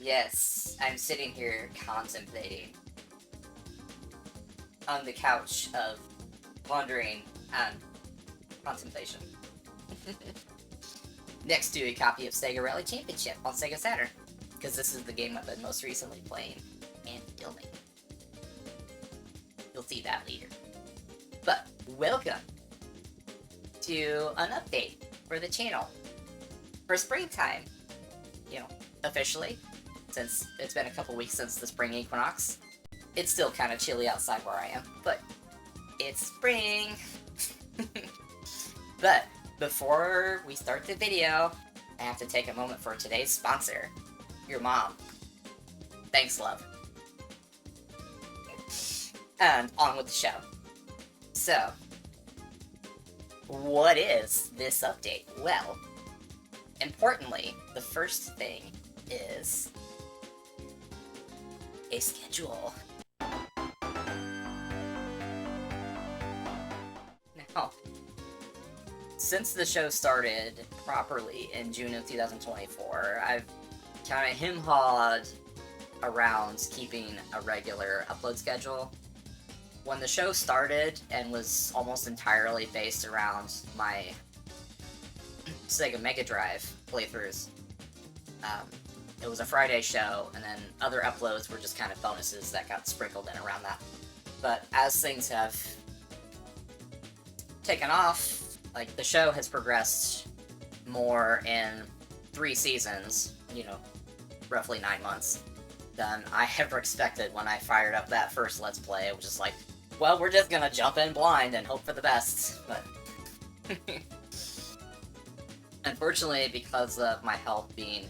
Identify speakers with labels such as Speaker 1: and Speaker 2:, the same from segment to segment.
Speaker 1: Yes, I'm sitting here contemplating on the couch of pondering and contemplation. Next to a copy of Sega Rally Championship on Sega Saturn, because this is the game I've been most recently playing and filming. You'll see that later. But welcome to an update for the channel for springtime. Officially, since it's been a couple weeks since the spring equinox. It's still kind of chilly outside where I am, but it's spring. But before we start the video, I have to take a moment for today's sponsor, your mom. Thanks, love. And on with the show. So, what is this update? Well, importantly, the first thing is a schedule. Now, since the show started properly in June of 2024, I've kind of him-hawed around keeping a regular upload schedule. When the show started and was almost entirely based around my Sega Mega Drive playthroughs, it was a Friday show, and then other uploads were just kind of bonuses that got sprinkled in around that. But as things have taken off, like the show has progressed more in 3 seasons, roughly 9 months, than I ever expected when I fired up that first Let's Play. It was just like, well, we're just gonna jump in blind and hope for the best, but unfortunately, because of my health being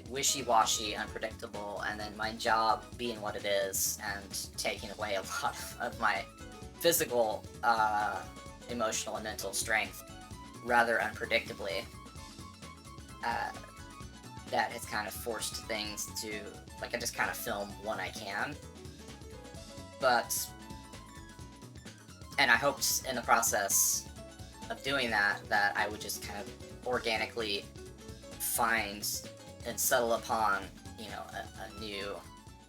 Speaker 1: wishy-washy, unpredictable, and then my job being what it is, and taking away a lot of my physical, emotional, and mental strength rather unpredictably, that has kind of forced things to, I just kind of film when I can. And I hoped in the process of doing that I would just kind of organically find and settle upon, a new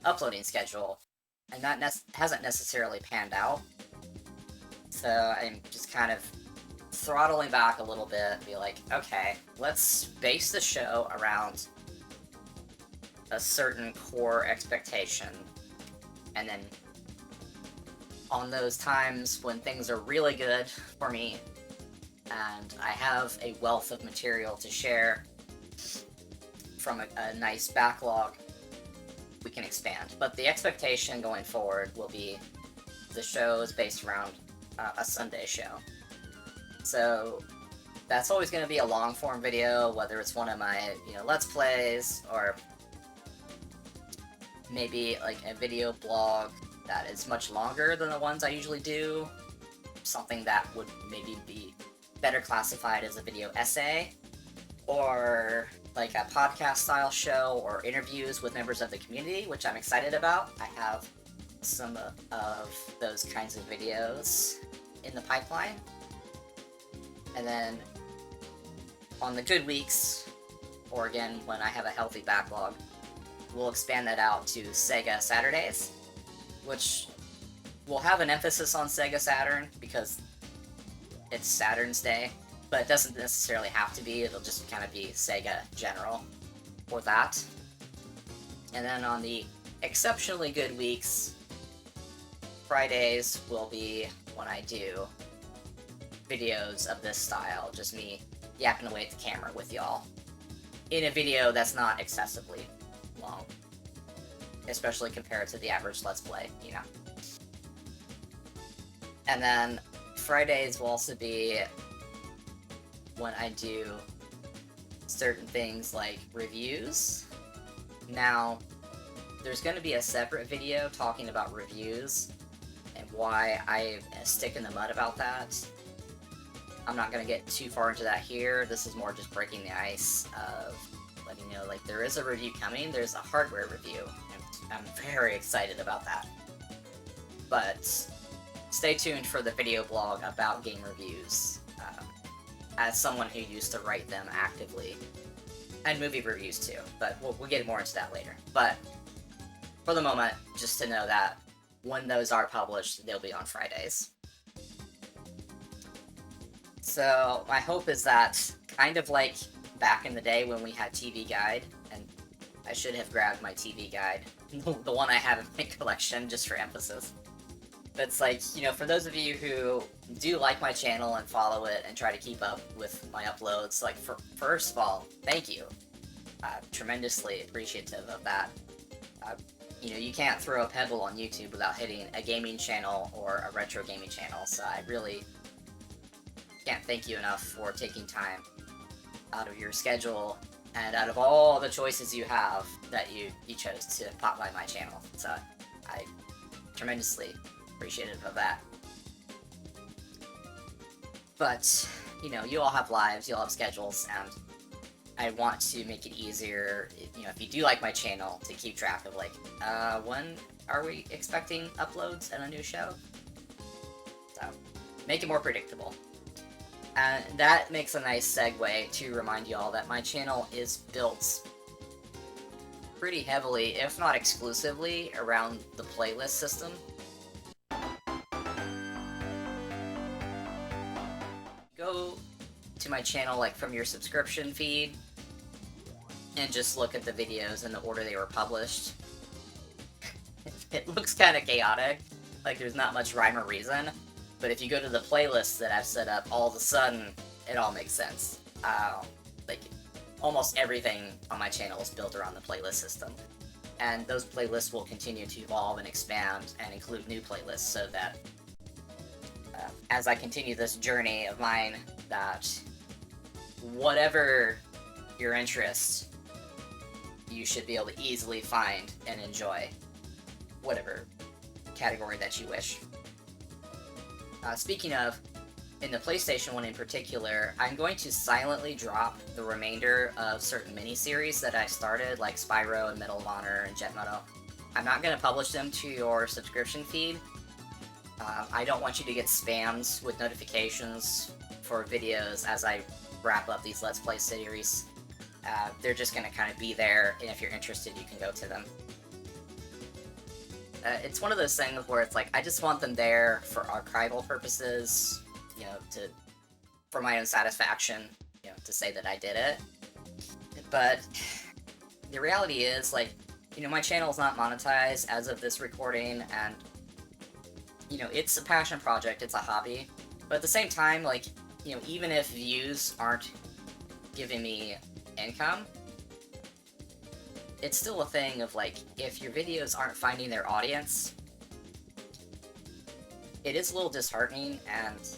Speaker 1: uploading schedule, and that hasn't necessarily panned out. So I'm just kind of throttling back a little bit and be like, okay, let's base the show around a certain core expectation, and then on those times when things are really good for me and I have a wealth of material to share from a nice backlog, we can expand. But the expectation going forward will be the show is based around a Sunday show. So that's always going to be a long form video, whether it's one of my Let's Plays, or maybe like a video blog that is much longer than the ones I usually do, something that would maybe be better classified as a video essay, or like a podcast style show, or interviews with members of the community, which I'm excited about. I have some of those kinds of videos in the pipeline. And then on the good weeks, or again when I have a healthy backlog, we'll expand that out to Sega Saturdays, which will have an emphasis on Sega Saturn because it's Saturn's Day, but it doesn't necessarily have to be. It'll just kind of be Sega general for that. And then on the exceptionally good weeks, Fridays will be when I do videos of this style, just me yapping away at the camera with y'all in a video that's not excessively long, especially compared to the average Let's Play, And then Fridays will also be when I do certain things like reviews. Now, there's going to be a separate video talking about reviews and why I stick in the mud about that. I'm not going to get too far into that here. This is more just breaking the ice of letting you know, there is a review coming. There's a hardware review, and I'm very excited about that. But stay tuned for the video blog about game reviews, as someone who used to write them actively. and movie reviews too, but we'll get more into that later. But for the moment, just to know that when those are published, they'll be on Fridays. So my hope is that, kind of like back in the day when we had TV Guide, and I should have grabbed my TV Guide, the one I have in my collection just for emphasis. But it's like, you know, for those of you who do like my channel and follow it and try to keep up with my uploads, like, first of all, thank you. Tremendously appreciative of that. You know, you can't throw a pebble on YouTube without hitting a gaming channel or a retro gaming channel, so I really can't thank you enough for taking time out of your schedule and out of all the choices you have that you chose to pop by my channel. So I tremendously appreciative of that. But, you know, you all have lives, you all have schedules, and I want to make it easier, you know, if you do like my channel, to keep track of, like, when are we expecting uploads and a new show? So, make it more predictable. And that makes a nice segue to remind you all that my channel is built pretty heavily, if not exclusively, around the playlist system. Go to my channel, like, from your subscription feed, and just look at the videos in the order they were published. It looks kind of chaotic, like there's not much rhyme or reason, but if you go to the playlists that I've set up, all of a sudden, it all makes sense. Like, almost everything on my channel is built around the playlist system. And those playlists will continue to evolve and expand and include new playlists, so that as I continue this journey of mine, that whatever your interest, you should be able to easily find and enjoy whatever category that you wish. Speaking of, in the PlayStation one in particular, I'm going to silently drop the remainder of certain miniseries that I started, like Spyro and Medal of Honor and Jet Moto. I'm not going to publish them to your subscription feed. I don't want you to get spammed with notifications for videos as I wrap up these Let's Play series. They're just going to kind of be there, and if you're interested, you can go to them. It's one of those things where it's like, I just want them there for archival purposes, you know, for my own satisfaction, you know, to say that I did it. But the reality is, like, you know, my channel is not monetized as of this recording, and, you know, it's a passion project, it's a hobby. But at the same time, like, you know, even if views aren't giving me income, it's still a thing of, like, if your videos aren't finding their audience, it is a little disheartening, and,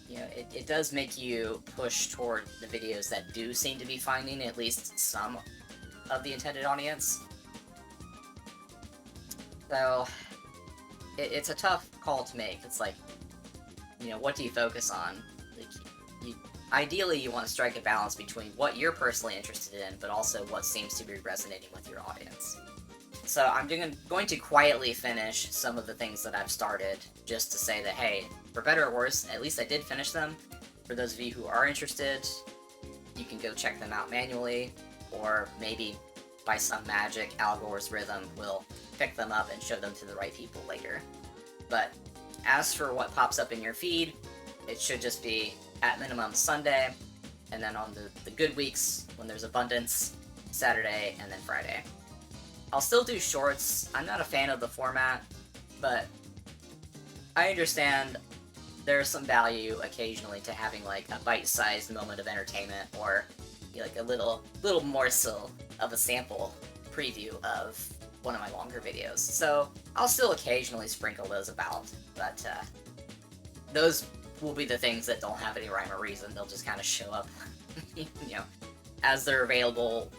Speaker 1: you know, it does make you push toward the videos that do seem to be finding at least some of the intended audience. So, it's a tough call to make. It's like, you know, what do you focus on? Like, ideally, you want to strike a balance between what you're personally interested in, but also what seems to be resonating with your audience. So I'm going to quietly finish some of the things that I've started, just to say that, hey, for better or worse, at least I did finish them. For those of you who are interested, you can go check them out manually, or maybe by some magic, Algorithm rhythm will pick them up and show them to the right people later. But as for what pops up in your feed, it should just be, at minimum, Sunday, and then on the good weeks, when there's abundance, Saturday, and then Friday. I'll still do shorts. I'm not a fan of the format, but I understand there's some value occasionally to having, like, a bite-sized moment of entertainment, or, you know, like a little morsel of a sample preview of one of my longer videos. So I'll still occasionally sprinkle those about, but those will be the things that don't have any rhyme or reason. They'll just kind of show up, you know, as they're available,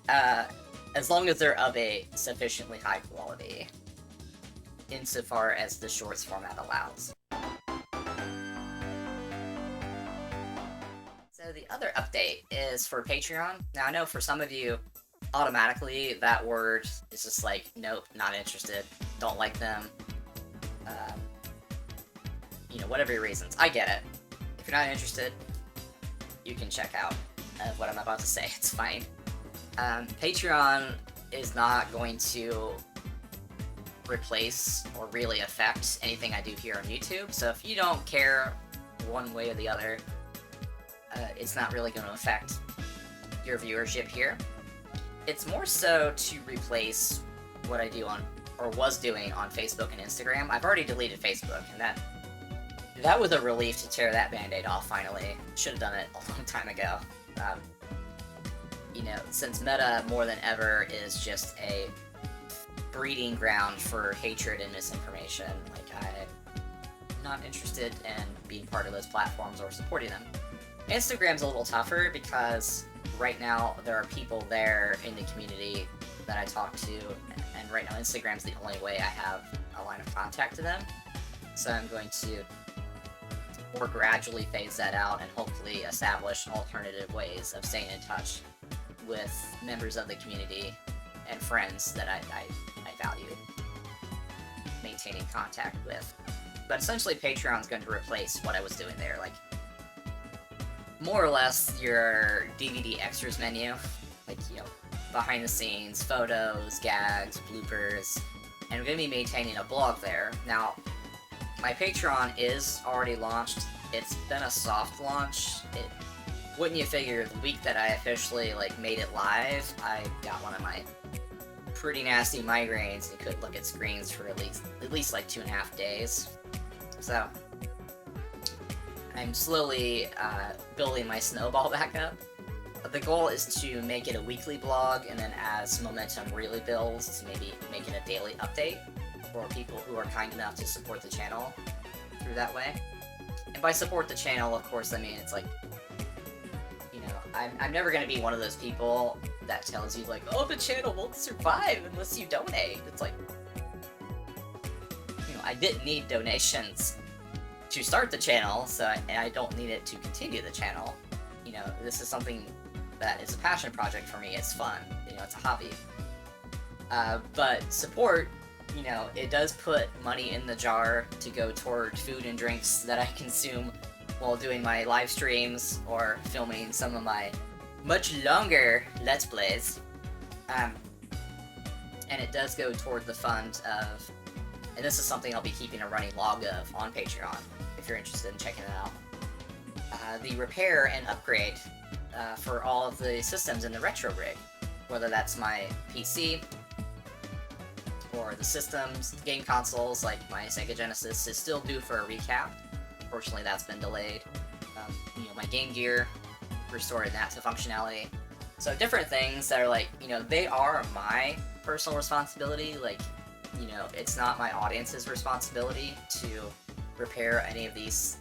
Speaker 1: as long as they're of a sufficiently high quality, insofar as the shorts format allows. So the other update is for Patreon. Now, I know for some of you, automatically that word is just like, nope, not interested, don't like them, you know, whatever your reasons. I get it. If you're not interested, you can check out. of what I'm about to say. It's fine. Patreon is not going to replace or really affect anything I do here on YouTube. So if you don't care one way or the other, it's not really going to affect your viewership here. It's more so to replace what I do on, or was doing on Facebook and Instagram. I've already deleted Facebook, and that was a relief to tear that band-aid off finally. Should have done it a long time ago. You know, since Meta more than ever is just a breeding ground for hatred and misinformation, like I'm not interested in being part of those platforms or supporting them. Instagram's a little tougher because right now there are people there in the community that I talk to, and right now Instagram's the only way I have a line of contact to them. So I'm going to more gradually phase that out and hopefully establish alternative ways of staying in touch with members of the community and friends that I value maintaining contact with. But essentially Patreon's going to replace what I was doing there, like more or less your DVD extras menu, like, you know, behind the scenes, photos, gags, bloopers, and I'm going to be maintaining a blog there. Now, my Patreon is already launched. It's been a soft launch. Wouldn't you figure the week that I officially made it live, I got one of my pretty nasty migraines and couldn't look at screens for at least like 2.5 days. So I'm slowly building my snowball back up. The goal is to make it a weekly blog, and then as momentum really builds, to maybe make it a daily update for people who are kind enough to support the channel through that way. And by support the channel, of course, I mean it's like, you know, I'm never going to be one of those people that tells you like, oh, the channel won't survive unless you donate. It's like, you know, I didn't need donations to start the channel, so I don't need it to continue the channel. You know, this is something that is a passion project for me. It's fun, you know, it's a hobby. But support, you know, it does put money in the jar to go toward food and drinks that I consume while doing my live streams or filming some of my much longer Let's Plays. And it does go toward the fund of, and this is something I'll be keeping a running log of on Patreon, if you're interested in checking it out. The repair and upgrade for all of the systems in the retro rig, whether that's my PC or the systems, the game consoles, like my Sega Genesis is still due for a recap. Fortunately, that's been delayed. You know, my Game Gear, restoring that to functionality. So different things that are like, you know, they are my personal responsibility. Like, you know, it's not my audience's responsibility to repair any of these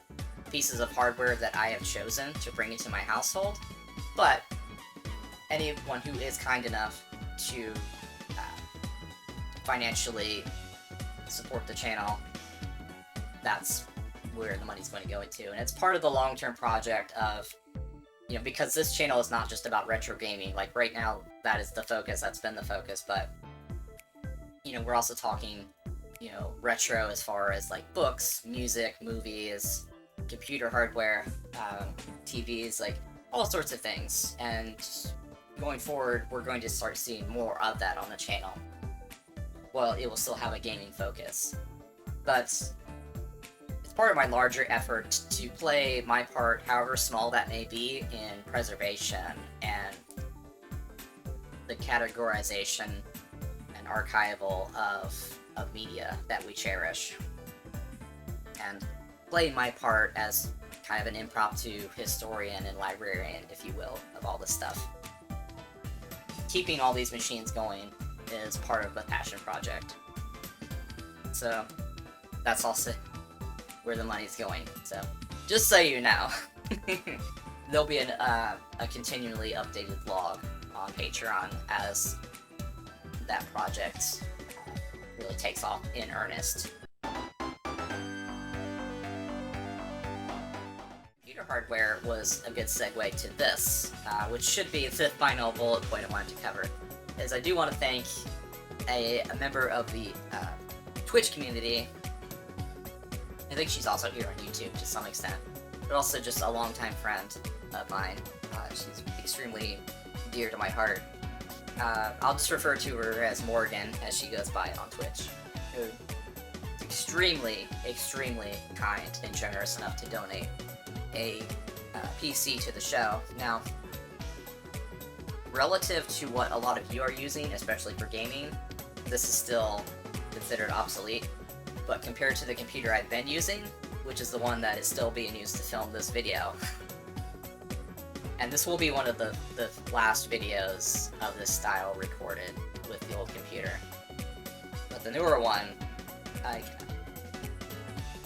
Speaker 1: pieces of hardware that I have chosen to bring into my household. But anyone who is kind enough to financially support the channel, that's where the money's going to go into. And it's part of the long-term project of, you know, because this channel is not just about retro gaming. Like right now, that is the focus, that's been the focus, but, you know, we're also talking, you know, retro as far as like books, music, movies, computer hardware, TVs, like all sorts of things. And going forward, we're going to start seeing more of that on the channel. Well, it will still have a gaming focus, but it's part of my larger effort to play my part, however small that may be, in preservation and the categorization and archival of media that we cherish, and playing my part as kind of an impromptu historian and librarian, if you will, of all this stuff. Keeping all these machines going is part of the passion project. So that's also where the money's going. So just so you know, there'll be a continually updated vlog on Patreon as that project really takes off in earnest. Computer hardware was a good segue to this, which should be the final bullet point I wanted to cover. Is I do want to thank a member of the Twitch community. I think she's also here on YouTube to some extent, but also just a longtime friend of mine. She's extremely dear to my heart. I'll just refer to her as Morgan, as she goes by on Twitch. Who's extremely, extremely kind and generous enough to donate a PC to the show. Now, relative to what a lot of you are using, especially for gaming, this is still considered obsolete. But compared to the computer I've been using, which is the one that is still being used to film this video, and this will be one of the last videos of this style recorded with the old computer. But the newer one,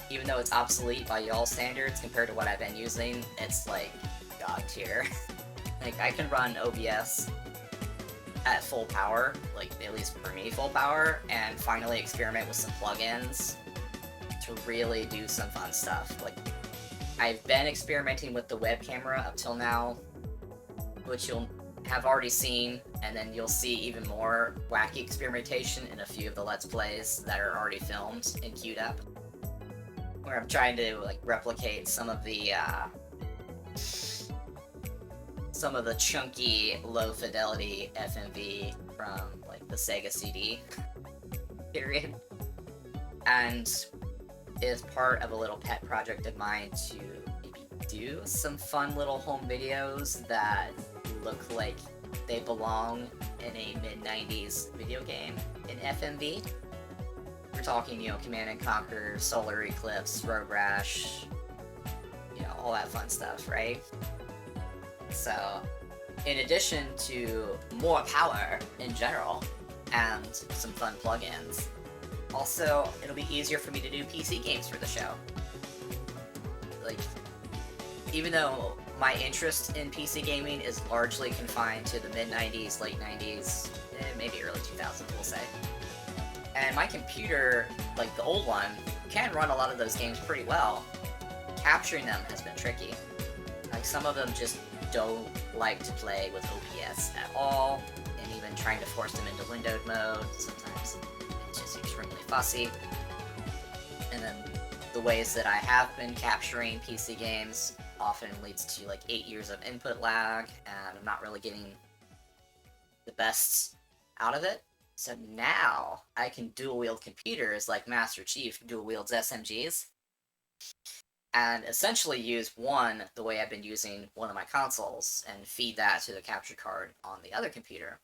Speaker 1: even though it's obsolete by y'all standards compared to what I've been using, it's like god tier. Like, I can run OBS at full power, like, at least for me, full power, and finally experiment with some plugins to really do some fun stuff. Like, I've been experimenting with the web camera up till now, which you'll have already seen, and then you'll see even more wacky experimentation in a few of the Let's Plays that are already filmed and queued up, where I'm trying to, like, replicate some of the chunky, low-fidelity FMV from, like, the Sega CD period. And is part of a little pet project of mine to maybe do some fun little home videos that look like they belong in a mid-90s video game in FMV. We're talking, you know, Command & Conquer, Solar Eclipse, Road Rash, you know, all that fun stuff, right? So, in addition to more power in general, and some fun plugins, also, it'll be easier for me to do PC games for the show. Like, even though my interest in PC gaming is largely confined to the mid-90s, late 90s, maybe early 2000s, we'll say. And my computer, like the old one, can run a lot of those games pretty well. Capturing them has been tricky. Like, some of them just don't like to play with OBS at all, and even trying to force them into windowed mode, sometimes it's just extremely fussy. And then the ways that I have been capturing PC games often leads to like 8 years of input lag, and I'm not really getting the best out of it. So now I can dual wield computers like Master Chief dual wields SMGs, and essentially use one the way I've been using one of my consoles and feed that to the capture card on the other computer.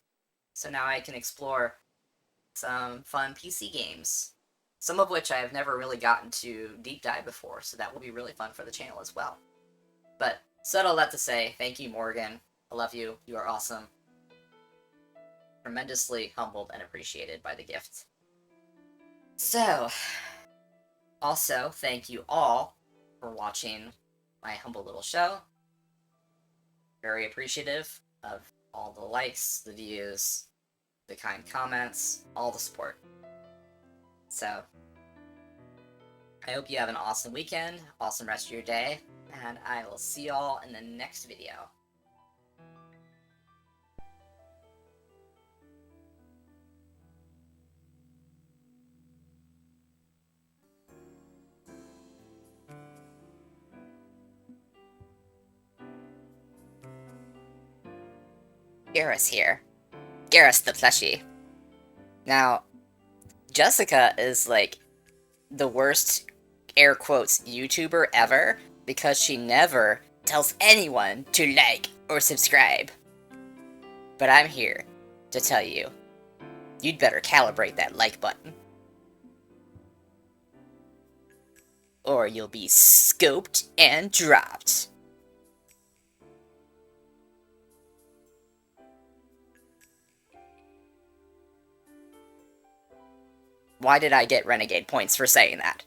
Speaker 1: So now I can explore some fun PC games, some of which I have never really gotten to deep dive before, so that will be really fun for the channel as well. But said all that to say, thank you, Morgan. I love you. You are awesome. Tremendously humbled and appreciated by the gift. So, also, thank you all for watching my humble little show. Very appreciative of all the likes, the views, the kind comments, all the support. So, I hope you have an awesome weekend, awesome rest of your day, and I will see y'all in the next video. Garrus here. Garrus the plushie. Now, Jessica is like the worst, air quotes, YouTuber ever because she never tells anyone to like or subscribe. But I'm here to tell you, you'd better calibrate that like button, or you'll be scoped and dropped. Why did I get Renegade points for saying that?